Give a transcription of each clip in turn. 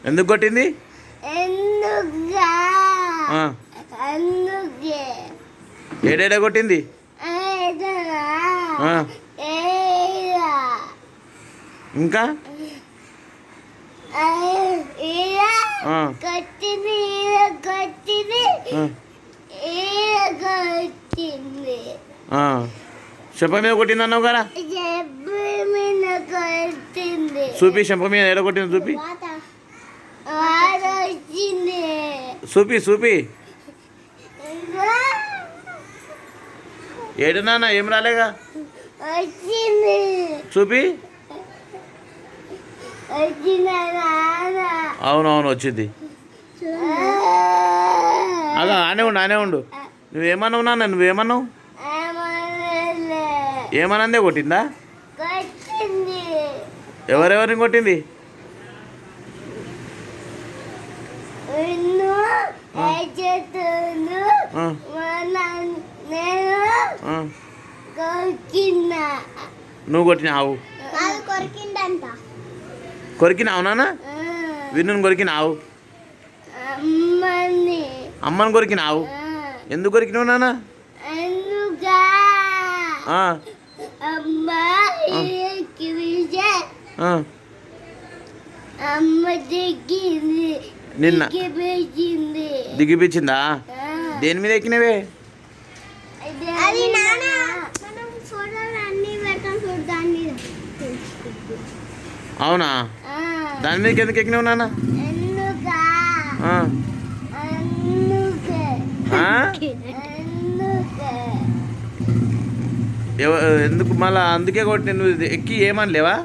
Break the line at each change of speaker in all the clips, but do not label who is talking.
ఎందుకు కొట్టింది? ఏడేడా కొట్టింది? ఇంకా చెంప మీద కొట్టింది అన్నావు కదా. చూపి చెంప మీద ఏడ కొట్టింది చూపి. చూపి చూపి. ఏడు నాన్న ఏం రాలేగా. చూపి. అవునవును వచ్చింది. అలా ఆనే ఉండు ఆనే ఉండు. నువ్వేమన్నావు నాన్న? నువ్వేమన్నావు? ఏమనందే కొట్టిందా? ఎవరెవరిని కొట్టింది? నువ్వు కొట్టినావు? కొరికినావు నాన్న? విన్నుని కొరికినావు? అమ్మని కొరికినావు? ఎందుకు కొరికినావు నాన్న? నిన్న దిగిపించిందా? దేని మీద ఎక్కినవే? అవునా? దాని మీదకి ఎందుకు ఎక్కినావు నాన్న? ఎందుకు మళ్ళా? అందుకే కొట్టి నువ్వు ఎక్కి ఏమని లేవా?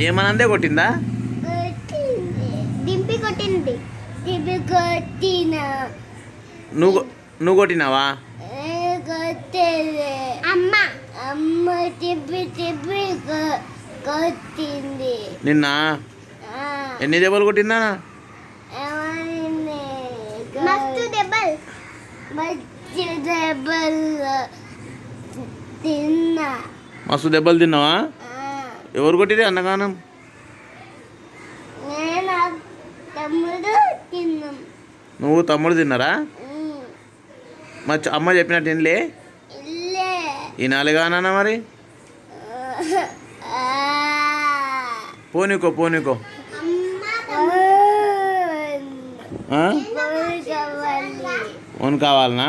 ఏమనందే కొట్టిందా? నువ్వు కొట్టినావా? నిన్న ఎన్ని దెబ్బలు కొట్టిందా? మస్తు దెబ్బలు తిన్నావా? ఎవరు కొట్టిరే అన్నగానం? నువ్వు తమ్ముడు తిన్నారా? మా అమ్మ చెప్పినట్టు తినలే? ఈనాలుగానా మరి? పోనీకో పోనీకో. ఫోన్ కావాలనా?